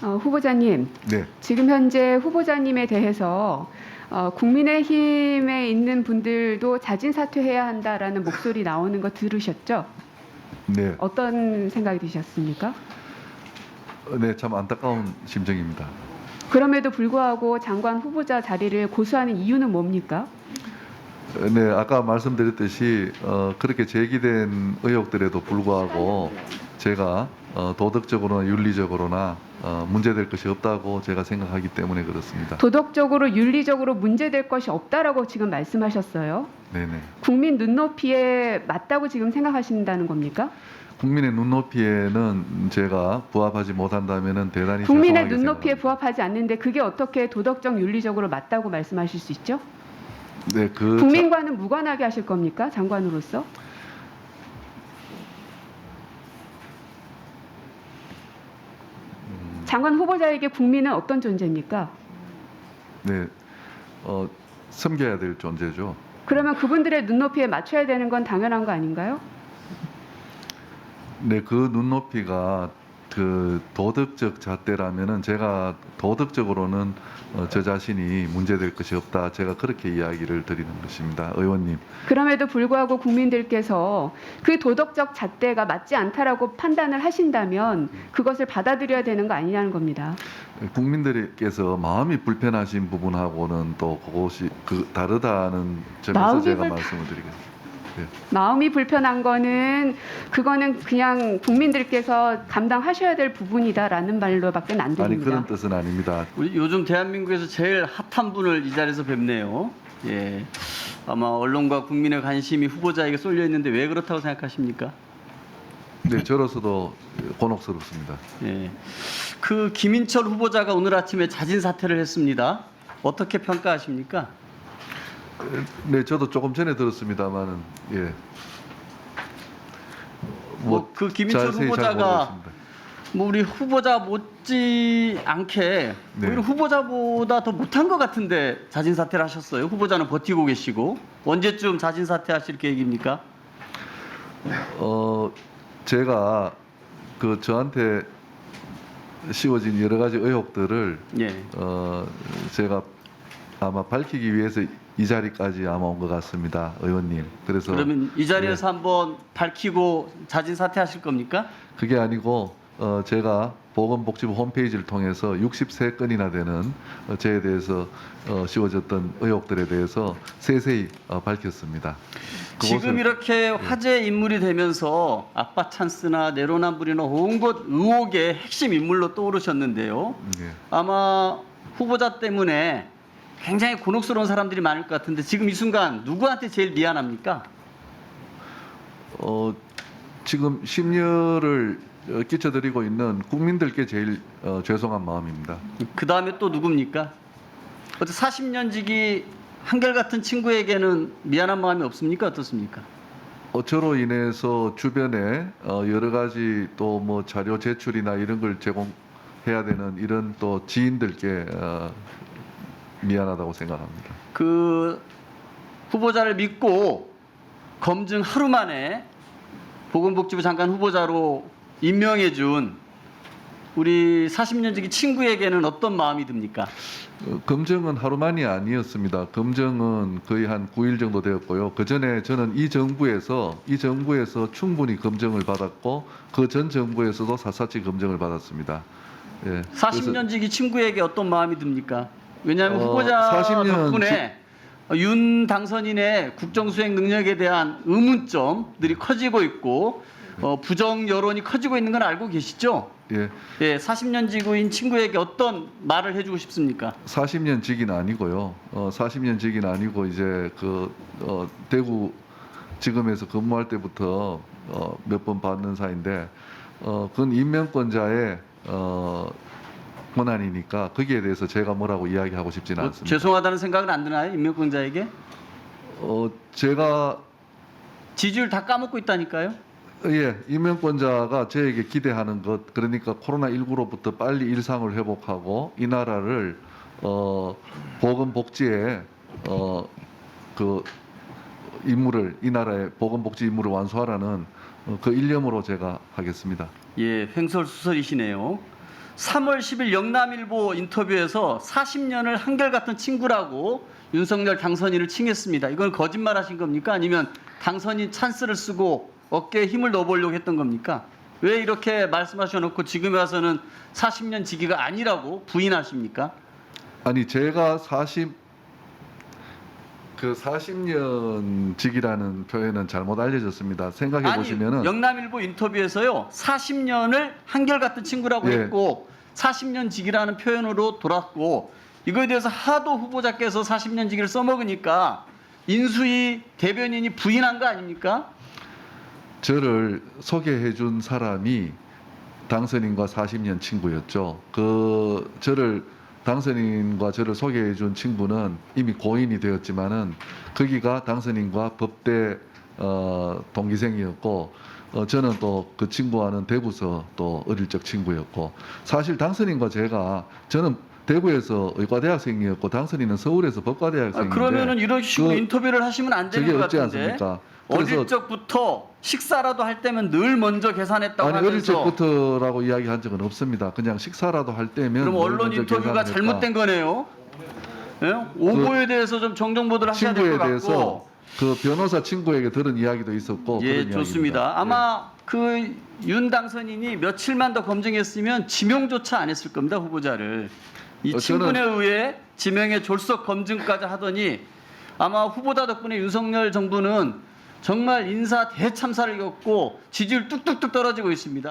후보자님, 네, 지금 현재 후보자님에 대해서 국민의힘에 있는 분들도 자진 사퇴해야 한다라는 목소리 나오는 거 들으셨죠? 네, 어떤 생각이 드셨습니까? 네, 참 안타까운 심정입니다. 그럼에도 불구하고 장관 후보자 자리를 고수하는 이유는 뭡니까? 네, 아까 말씀드렸듯이 그렇게 제기된 의혹들에도 불구하고 제가 도덕적으로나 윤리적으로나 문제될 것이 없다고 제가 생각하기 때문에 그렇습니다. 도덕적으로 윤리적으로 문제될 것이 없다라고 지금 말씀하셨어요. 네네. 국민 눈높이에 맞다고 지금 생각하신다는 겁니까? 국민의 눈높이에는 제가 부합하지 못한다면은 대단히 국민의 죄송하게 눈높이에 생각합니다. 부합하지 않는데 그게 어떻게 도덕적 윤리적으로 맞다고 말씀하실 수 있죠? 네, 국민과는 무관하게 하실 겁니까? 장관으로서? 장관 후보자에게 국민은 어떤 존재입니까? 네, 섬겨야 될 존재죠. 그러면 그분들의 눈높이에 맞춰야 되는 건 당연한 거 아닌가요? 네, 그 눈높이가 그 도덕적 잣대라면은 제가 도덕적으로는 저 자신이 문제될 것이 없다. 제가 그렇게 이야기를 드리는 것입니다, 의원님. 그럼에도 불구하고 국민들께서 그 도덕적 잣대가 맞지 않다라고 판단을 하신다면 그것을 받아들여야 되는 거 아니냐는 겁니다. 국민들께서 마음이 불편하신 부분하고는 또 그것이 다르다는 점에서 마음이 제가 불편- 말씀을 드리겠습니다. 네. 마음이 불편한 거는 그거는 그냥 국민들께서 감당하셔야 될 부분이다라는 말로밖에 안 아니 들립니다. 그런 뜻은 아닙니다. 우리 요즘 대한민국에서 제일 핫한 분을 이 자리에서 뵙네요. 예, 아마 언론과 국민의 관심이 후보자에게 쏠려 있는데 왜 그렇다고 생각하십니까? 네, 저로서도 곤혹스럽습니다. 예, 그 김인철 후보자가 오늘 아침에 자진 사퇴를 했습니다. 어떻게 평가하십니까? 네, 저도 조금 전에 들었습니다만은 예. 그 김인철 자세히 잘 후보자가 모르겠습니다. 뭐 우리 후보자 못지 않게 네. 오히려 후보자보다 더 못한 것 같은데 자진 사퇴를 하셨어요. 후보자는 버티고 계시고 언제쯤 자진 사퇴하실 계획입니까? 제가 그 저한테 씌워진 여러 가지 의혹들을 예. 제가 아마 밝히기 위해서 이 자리까지 아마 온 것 같습니다, 의원님. 그래서 그러면 이 자리에서 한번 밝히고 자진 사퇴하실 겁니까? 그게 아니고 제가 보건복지부 홈페이지를 통해서 63건이나 되는 저에 대해서 씌워졌던 의혹들에 대해서 세세히 밝혔습니다. 지금 그것을- 이렇게 화제 인물이 되면서 아빠 찬스나 내로남불이나 온갖 의혹의 핵심 인물로 떠오르셨는데요. 예. 아마 후보자 때문에 굉장히 곤혹스러운 사람들이 많을 것 같은데 지금 이 순간 누구한테 제일 미안합니까? 지금 심려를 끼쳐드리고 있는 국민들께 제일 죄송한 마음입니다. 그 다음에 또 누굽니까? 어째 40년 지기 한결같은 친구에게는 미안한 마음이 없습니까? 어떻습니까? 저로 인해서 주변에 여러 가지 또 뭐 자료 제출이나 이런 걸 제공해야 되는 이런 또 지인들께 미안하다고 생각합니다. 그 후보자를 믿고 검증 하루 만에 보건복지부 장관 후보자로 임명해 준 우리 40년 지기 친구에게는 어떤 마음이 듭니까? 검증은 하루만이 아니었습니다. 검증은 거의 한 9일 정도 되었고요. 그 전에 저는 이 정부에서 충분히 검증을 받았고 그 전 정부에서도 샅샅이 검증을 받았습니다. 예. 40년 지기 친구에게 어떤 마음이 듭니까? 왜냐하면 후보자 40년 덕분에 윤 당선인의 국정수행 능력에 대한 의문점들이 커지고 있고 부정 여론이 커지고 있는 건 알고 계시죠? 예. 예, 40년 지구인 친구에게 어떤 말을 해주고 싶습니까? 40년 직은 아니고요. 40년 직은 아니고 이제 대구 지검에서 근무할 때부터 몇 번 받는 사이인데 그건 임명권자의 권한이니까 거기에 대해서 제가 뭐라고 이야기하고 싶지는 뭐 않습니다. 죄송하다는 생각은 안 드나요? 임명권자에게? 제가 지지율 다 까먹고 있다니까요? 예, 임명권자가 저에게 기대하는 것, 그러니까 코로나19로부터 빨리 일상을 회복하고 이 나라를 보건복지의 그 임무를, 이 나라의 보건복지 임무를 완수하라는 그 일념으로 제가 하겠습니다. 예, 횡설수설이시네요. 3월 10일 영남일보 인터뷰에서 40년을 한결같은 친구라고 윤석열 당선인을 칭했습니다. 이건 거짓말하신 겁니까? 아니면 당선인 찬스를 쓰고 어깨에 힘을 넣어보려고 했던 겁니까? 왜 이렇게 말씀하셔놓고 지금 와서는 40년 지기가 아니라고 부인하십니까? 아니 제가 40년 직이라는 표현은 잘못 알려졌습니다. 생각해 보시면은 영남일보 인터뷰에서요 40년을 한결같은 친구라고 예. 했고 40년 직이라는 표현으로 돌았고 이거에 대해서 하도 후보자께서 40년 직을 써먹으니까 인수위 대변인이 부인한 거 아닙니까? 저를 소개해 준 사람이 당선인과 40년 친구였죠. 당선인과 저를 소개해 준 친구는 이미 고인이 되었지만은 거기가 당선인과 법대 동기생이었고 저는 또 그 친구와는 대구서 또 어릴 적 친구였고 사실 당선인과 저는 대구에서 의과대학생이었고 당선인은 서울에서 법과대학생인데 그러면은 이런 식으로 그- 인터뷰를 하시면 안 되는 저게 것 어찌 같은데 않습니까? 그래서 어릴 적부터 식사라도 할 때면 늘 먼저 계산했다고 아니 어릴 하면서 적부터라고 이야기한 적은 없습니다. 그냥 식사라도 할 때면 그럼 늘 언론 먼저 인터뷰가 계산을 잘못된 거네요. 예? 오보에 대해서 좀 정정 보도를 하셔야 될 친구에 것 대해서 같고. 그 변호사 친구에게 들은 이야기도 있었고 예, 그런 좋습니다. 이야기입니다. 아마 그 윤 당선인이 며칠만 더 검증했으면 지명조차 안 했을 겁니다, 후보자를. 이 저는- 친분에 의해 지명의 졸속 검증까지 하더니 아마 후보자 덕분에 윤석열 정부는 정말 인사 대참사를 겪고 지지율 뚝뚝뚝 떨어지고 있습니다.